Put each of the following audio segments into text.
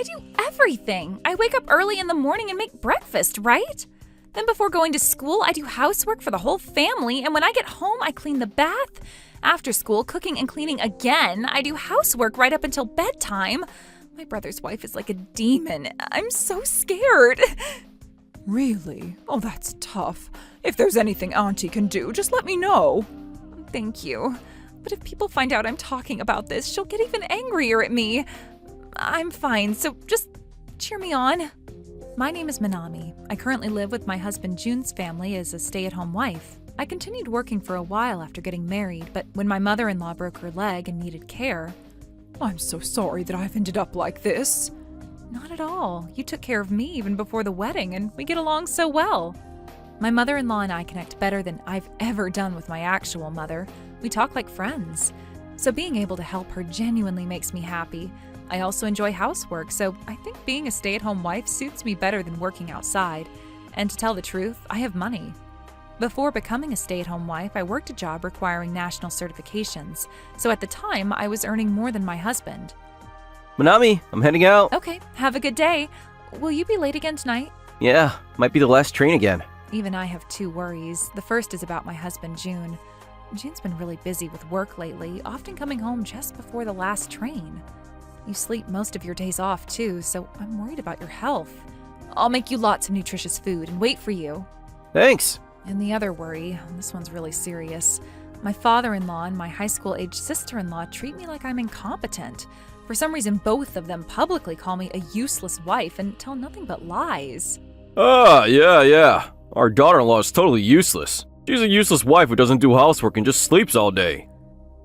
I do everything. I wake up early in the morning and make breakfast, right? Then before going to school, I do housework for the whole family, and when I get home, I clean the bath. After school, cooking and cleaning again. I do housework right up until bedtime. My brother's wife is like a demon. I'm so scared. Really? Oh, that's tough. If there's anything Auntie can do, just let me know. Thank you. But if people find out I'm talking about this, she'll get even angrier at me. I'm fine, so just cheer me on. My name is Manami. I currently live with my husband Jun's family as a stay-at-home wife. I continued working for a while after getting married, but when my mother-in-law broke her leg and needed care... I'm so sorry that I've ended up like this. Not at all. You took care of me even before the wedding, and we get along so well. My mother-in-law and I connect better than I've ever done with my actual mother. We talk like friends. So being able to help her genuinely makes me happy. I also enjoy housework, so I think being a stay-at-home wife suits me better than working outside. And to tell the truth, I have money. Before becoming a stay-at-home wife, I worked a job requiring national certifications, so at the time, I was earning more than my husband. Manami, I'm heading out. Okay, have a good day. Will you be late again tonight? Yeah, might be the last train again. Even I have two worries. The first is about my husband, Jun. Jun's been really busy with work lately, often coming home just before the last train. You sleep most of your days off, too, so I'm worried about your health. I'll make you lots of nutritious food and wait for you. Thanks. And the other worry, this one's really serious. My father-in-law and my high school-age sister-in-law treat me like I'm incompetent. For some reason, both of them publicly call me a useless wife and tell nothing but lies. Yeah. Our daughter-in-law is totally useless. She's a useless wife who doesn't do housework and just sleeps all day.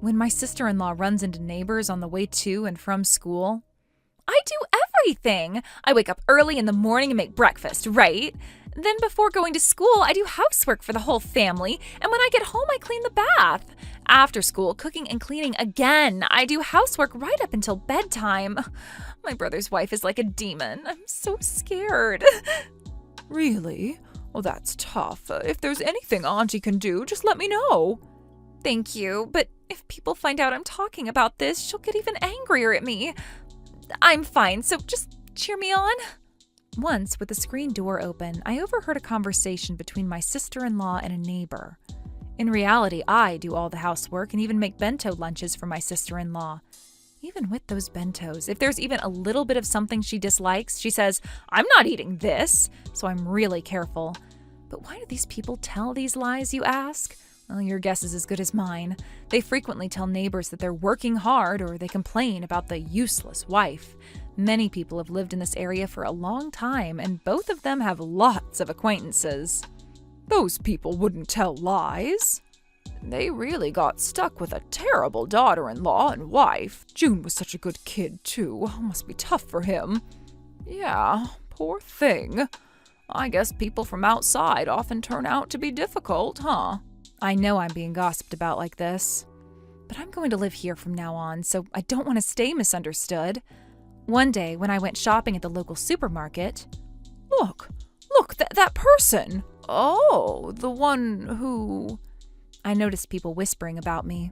When my sister-in-law runs into neighbors on the way to and from school, I do everything. I wake up early in the morning and make breakfast, right? Then before going to school, I do housework for the whole family, and when I get home, I clean the bath. After school, cooking and cleaning again. I do housework right up until bedtime. My brother's wife is like a demon. I'm so scared. Really? Oh, that's tough. If there's anything Auntie can do, just let me know. Thank you, but if people find out I'm talking about this, she'll get even angrier at me. I'm fine, so just cheer me on. Once, with the screen door open, I overheard a conversation between my sister-in-law and a neighbor. In reality, I do all the housework and even make bento lunches for my sister-in-law. Even with those bentos, if there's even a little bit of something she dislikes, she says, "I'm not eating this," so I'm really careful. But why do these people tell these lies, you ask? Well, your guess is as good as mine. They frequently tell neighbors that they're working hard, or they complain about the useless wife. Many people have lived in this area for a long time, and both of them have lots of acquaintances. Those people wouldn't tell lies. They really got stuck with a terrible daughter-in-law and wife. Jun was such a good kid, too. Must be tough for him. Yeah, poor thing. I guess people from outside often turn out to be difficult, huh? I know I'm being gossiped about like this, but I'm going to live here from now on, so I don't want to stay misunderstood. One day, when I went shopping at the local supermarket... Look, that person! Oh, the one who... I noticed people whispering about me.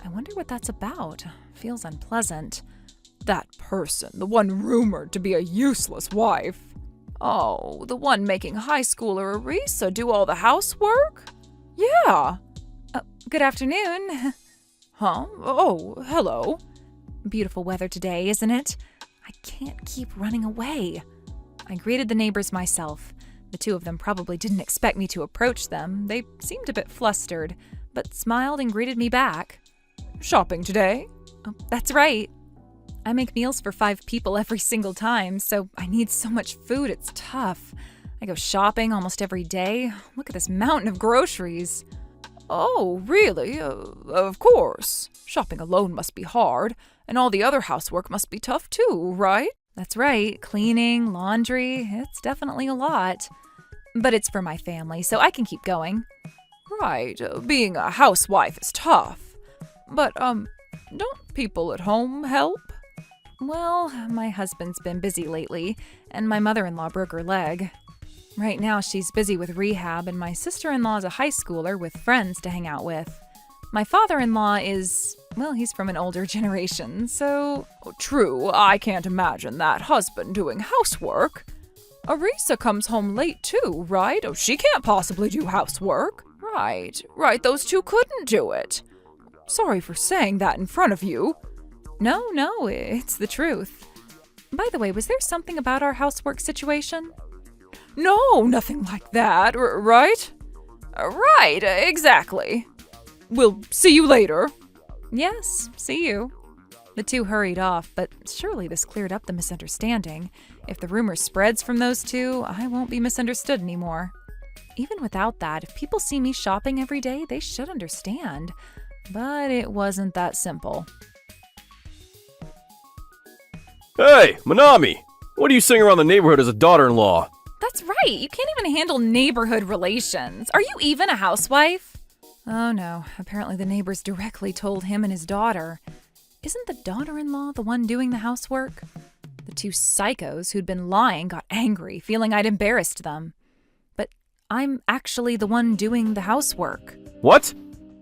I wonder what that's about. Feels unpleasant. That person, the one rumored to be a useless wife. Oh, the one making high schooler Arisa do all the housework? Yeah. Good afternoon. Huh? Oh, hello. Beautiful weather today, isn't it? I can't keep running away. I greeted the neighbors myself. The two of them probably didn't expect me to approach them. They seemed a bit flustered, but smiled and greeted me back. Shopping today? Oh, that's right. I make meals for 5 people every single time, so I need so much food, it's tough. I go shopping almost every day. Look at this mountain of groceries. Oh, really? Of course. Shopping alone must be hard, and all the other housework must be tough too, right? That's right. Cleaning, laundry, it's definitely a lot. But it's for my family, so I can keep going. Right. Being a housewife is tough. But, don't people at home help? Well, my husband's been busy lately, and my mother-in-law broke her leg. Right now, she's busy with rehab, and my sister-in-law is a high schooler with friends to hang out with. My father-in-law is, well, he's from an older generation, so... True, I can't imagine that husband doing housework. Arisa comes home late too, right? Oh, she can't possibly do housework. Right, those two couldn't do it. Sorry for saying that in front of you. No, it's the truth. By the way, was there something about our housework situation? No, nothing like that, right? Right, exactly. We'll see you later. Yes, see you. The two hurried off, but surely this cleared up the misunderstanding. If the rumor spreads from those two, I won't be misunderstood anymore. Even without that, if people see me shopping every day, they should understand. But it wasn't that simple. Hey, Manami! What are you saying around the neighborhood as a daughter-in-law? That's right, you can't even handle neighborhood relations. Are you even a housewife? Oh no, apparently the neighbors directly told him and his daughter. Isn't the daughter-in-law the one doing the housework? The two psychos who'd been lying got angry, feeling I'd embarrassed them. But I'm actually the one doing the housework. What?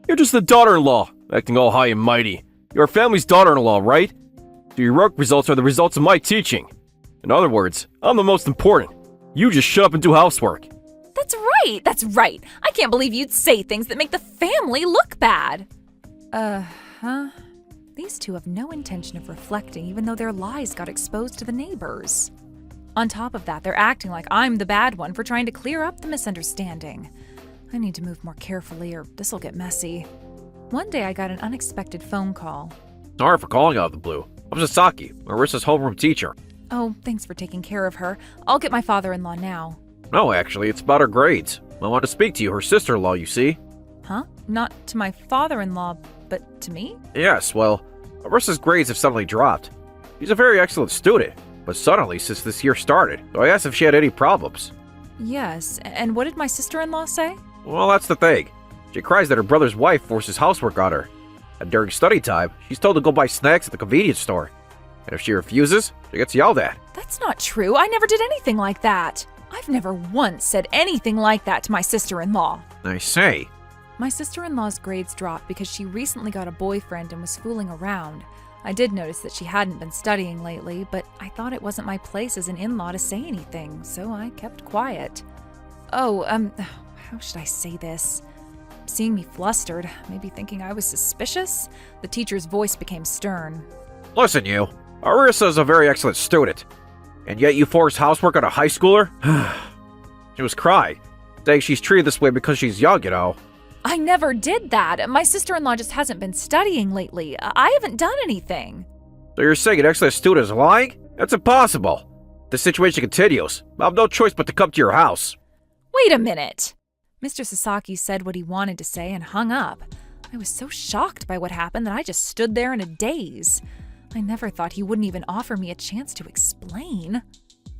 You're just the daughter-in-law, acting all high and mighty. You're our family's daughter-in-law, right? So your work results are the results of my teaching. In other words, I'm the most important. You just shut up and do housework. That's right. I can't believe you'd say things that make the family look bad. These two have no intention of reflecting, even though their lies got exposed to the neighbors. On top of that, they're acting like I'm the bad one for trying to clear up the misunderstanding. I need to move more carefully or this'll get messy. One day I got an unexpected phone call. Sorry for calling out of the blue. I'm Sasaki, Marissa's homeroom teacher. Oh, thanks for taking care of her. I'll get my father-in-law now. No, actually, it's about her grades. I want to speak to you, her sister-in-law, you see. Huh? Not to my father-in-law, but to me? Yes, well, Marissa's grades have suddenly dropped. She's a very excellent student, but suddenly since this year started, so I asked if she had any problems. Yes, and what did my sister-in-law say? Well, that's the thing. She cries that her brother's wife forces housework on her. And during study time, she's told to go buy snacks at the convenience store. And if she refuses, she gets yelled at. That's not true. I never did anything like that. I've never once said anything like that to my sister-in-law. I say. My sister-in-law's grades dropped because she recently got a boyfriend and was fooling around. I did notice that she hadn't been studying lately, but I thought it wasn't my place as an in-law to say anything, so I kept quiet. How should I say this? Seeing me flustered, maybe thinking I was suspicious, the teacher's voice became stern. Listen, you. Arisa is a very excellent student. And yet you force housework on a high schooler? She was crying, saying she's treated this way because she's young, you know. I never did that. My sister-in-law just hasn't been studying lately. I haven't done anything. So you're saying an excellent student is lying? That's impossible. If the situation continues, I have no choice but to come to your house. Wait a minute. Mr. Sasaki said what he wanted to say and hung up. I was so shocked by what happened that I just stood there in a daze. I never thought he wouldn't even offer me a chance to explain.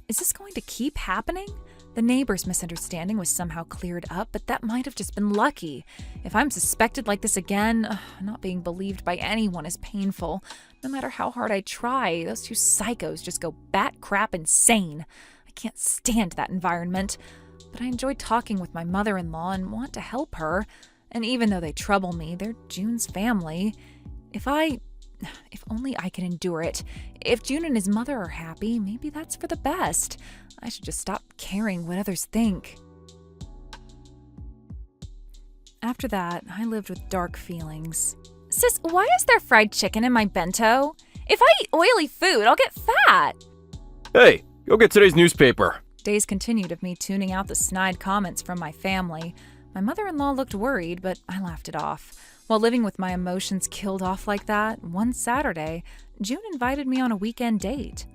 Is this going to keep happening? The neighbor's misunderstanding was somehow cleared up, but that might have just been lucky. If I'm suspected like this again, not being believed by anyone is painful. No matter how hard I try, those two psychos just go bat crap insane. I can't stand that environment. But I enjoy talking with my mother-in-law and want to help her. And even though they trouble me, they're June's family. If only I can endure it. If June and his mother are happy, maybe that's for the best. I should just stop caring what others think. After that, I lived with dark feelings. Sis, why is there fried chicken in my bento? If I eat oily food, I'll get fat. Hey, go get today's newspaper. Days continued of me tuning out the snide comments from my family. My mother-in-law looked worried, but I laughed it off. While living with my emotions killed off like that, one Saturday, June invited me on a weekend date.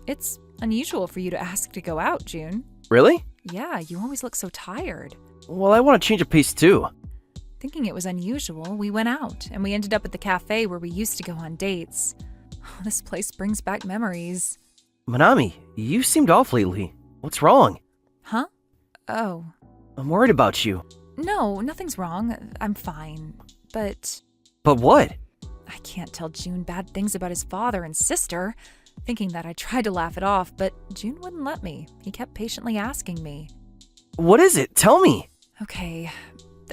It's unusual for you to ask to go out, June. Really? Yeah, you always look so tired. Well, I want to change of pace too. Thinking it was unusual, we went out, and we ended up at the cafe where we used to go on dates. This place brings back memories. Manami, you seemed off lately. What's wrong? Huh? Oh. I'm worried about you. No, nothing's wrong. I'm fine. But what? I can't tell June bad things about his father and sister. Thinking that I tried to laugh it off, but June wouldn't let me. He kept patiently asking me. What is it? Tell me. Okay,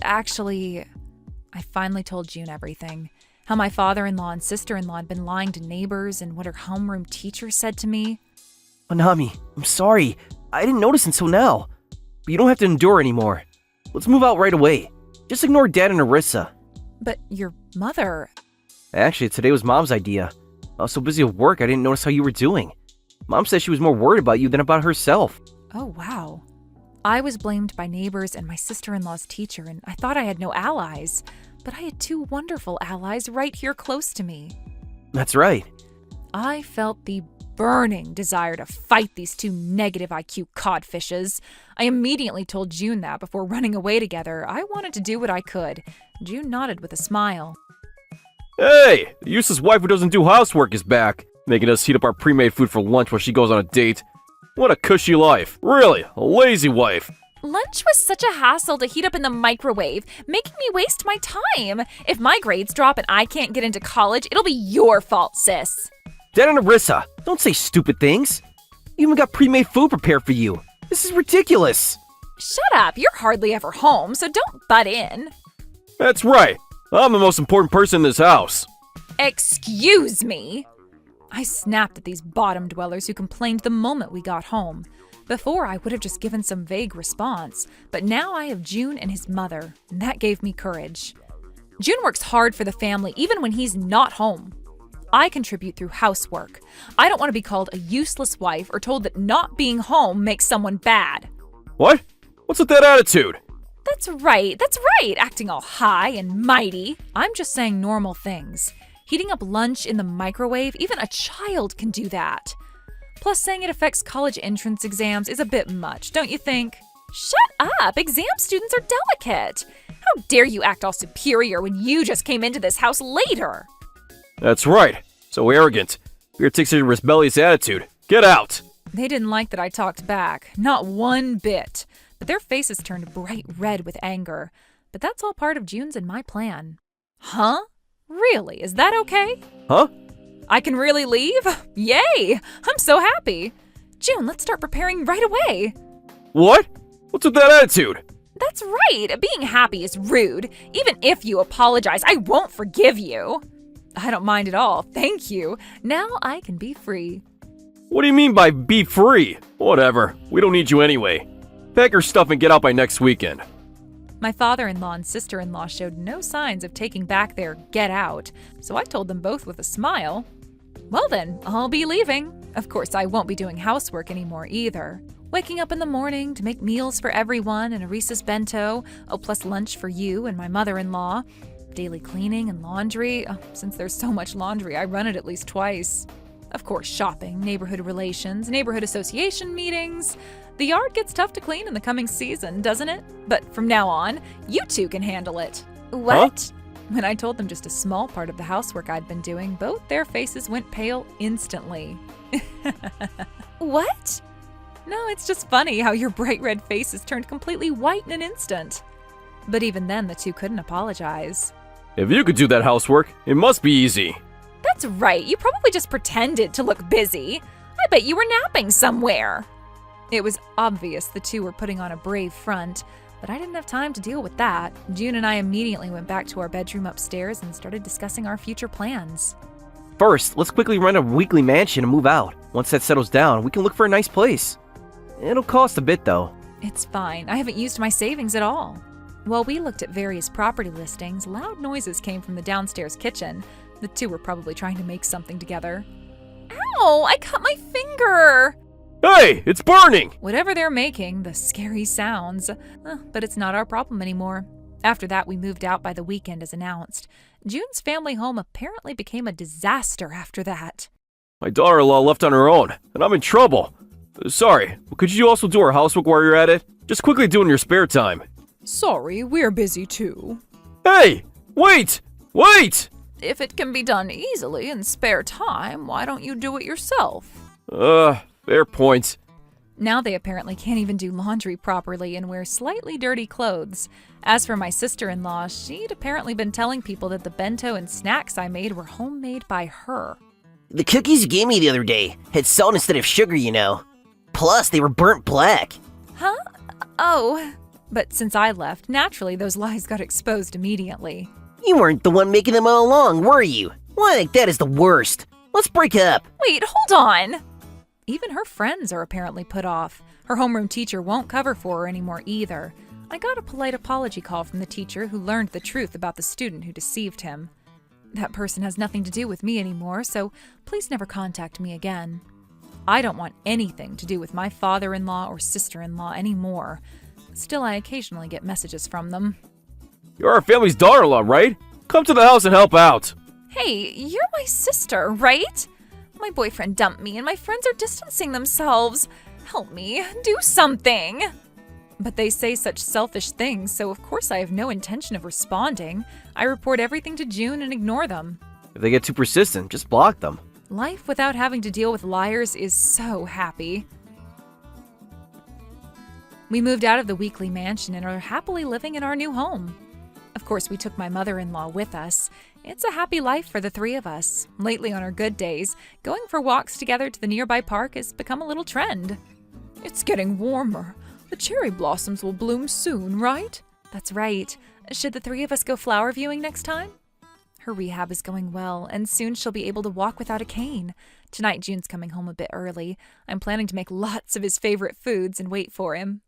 actually, I finally told June everything. How my father-in-law and sister-in-law had been lying to neighbors and what her homeroom teacher said to me. Hanami, I'm sorry. I didn't notice until now. But you don't have to endure anymore. Let's move out right away. Just ignore Dad and Arissa. But your mother... Actually, today was Mom's idea. I was so busy at work I didn't notice how you were doing. Mom said she was more worried about you than about herself. Oh, wow. I was blamed by neighbors and my sister-in-law's teacher, and I thought I had no allies. But I had two wonderful allies right here close to me. That's right. I felt the burning desire to fight these two negative IQ codfishes. I immediately told June that before running away together. I wanted to do what I could. June nodded with a smile. Hey, the useless wife who doesn't do housework is back, making us heat up our pre-made food for lunch while she goes on a date. What a cushy life. Really, a lazy wife. Lunch was such a hassle to heat up in the microwave, making me waste my time. If my grades drop and I can't get into college, it'll be your fault, sis. Dad and Arissa, don't say stupid things. You even got pre-made food prepared for you. This is ridiculous. Shut up, you're hardly ever home, so don't butt in. That's right. I'm the most important person in this house. Excuse me. I snapped at these bottom dwellers who complained the moment we got home. Before, I would have just given some vague response, but now I have June and his mother, and that gave me courage. June works hard for the family even when he's not home. I contribute through housework. I don't want to be called a useless wife or told that not being home makes someone bad. What? What's with that attitude? That's right, acting all high and mighty. I'm just saying normal things. Heating up lunch in the microwave, even a child can do that. Plus, saying it affects college entrance exams is a bit much, don't you think? Shut up! Exam students are delicate. How dare you act all superior when you just came into this house later? That's right. So arrogant. Here takes a rebellious attitude. Get out! They didn't like that I talked back. Not one bit. But their faces turned bright red with anger. But that's all part of June's and my plan. Huh? Really? Is that okay? Huh? I can really leave? Yay! I'm so happy. June, let's start preparing right away. What? What's with that attitude? That's right. Being happy is rude. Even if you apologize, I won't forgive you. I don't mind at all. Thank you. Now I can be free. What do you mean by be free? Whatever. We don't need you anyway. Pack your stuff and get out by next weekend. My father-in-law and sister-in-law showed no signs of taking back their get out, so I told them both with a smile. Well then, I'll be leaving. Of course, I won't be doing housework anymore either. Waking up in the morning to make meals for everyone and Arisa's bento, plus lunch for you and my mother-in-law. Daily cleaning and laundry. Since there's so much laundry, I run it at least twice. Of course, shopping, neighborhood relations, neighborhood association meetings. The yard gets tough to clean in the coming season, doesn't it? But from now on, you two can handle it. What? Huh? When I told them just a small part of the housework I'd been doing, both their faces went pale instantly. What? No, it's just funny how your bright red faces turned completely white in an instant. But even then, the two couldn't apologize. If you could do that housework, it must be easy. That's right, you probably just pretended to look busy. I bet you were napping somewhere. It was obvious the two were putting on a brave front, but I didn't have time to deal with that. June and I immediately went back to our bedroom upstairs and started discussing our future plans. First, let's quickly rent a weekly mansion and move out. Once that settles down, we can look for a nice place. It'll cost a bit, though. It's fine. I haven't used my savings at all. While we looked at various property listings, loud noises came from the downstairs kitchen. The two were probably trying to make something together. Ow! I cut my finger! Hey, it's burning! Whatever they're making, the scary sounds. But it's not our problem anymore. After that, we moved out by the weekend as announced. June's family home apparently became a disaster after that. My daughter-in-law left on her own, and I'm in trouble. Sorry, could you also do our housework while you're at it? Just quickly do it in your spare time. Sorry, we're busy too. Hey! Wait! Wait! If it can be done easily in spare time, why don't you do it yourself? Fair point. Now they apparently can't even do laundry properly and wear slightly dirty clothes. As for my sister-in-law, she'd apparently been telling people that the bento and snacks I made were homemade by her. The cookies you gave me the other day had salt instead of sugar, you know. Plus, they were burnt black. Huh? Oh. But since I left, naturally those lies got exposed immediately. You weren't the one making them all along, were you? Like, that is the worst. Let's break up. Wait, hold on! Even her friends are apparently put off. Her homeroom teacher won't cover for her anymore either. I got a polite apology call from the teacher who learned the truth about the student who deceived him. That person has nothing to do with me anymore, so please never contact me again. I don't want anything to do with my father-in-law or sister-in-law anymore. Still, I occasionally get messages from them. You're our family's daughter-in-law, right? Come to the house and help out. Hey, you're my sister, right? My boyfriend dumped me and my friends are distancing themselves. Help me, do something. But they say such selfish things, so of course I have no intention of responding. I report everything to June and ignore them. If they get too persistent, just block them. Life without having to deal with liars is so happy. We moved out of the weekly mansion and are happily living in our new home. Of course, we took my mother-in-law with us. It's a happy life for the three of us. Lately, on our good days, going for walks together to the nearby park has become a little trend. It's getting warmer. The cherry blossoms will bloom soon, right? That's right. Should the three of us go flower viewing next time? Her rehab is going well, and soon she'll be able to walk without a cane. Tonight, June's coming home a bit early. I'm planning to make lots of his favorite foods and wait for him.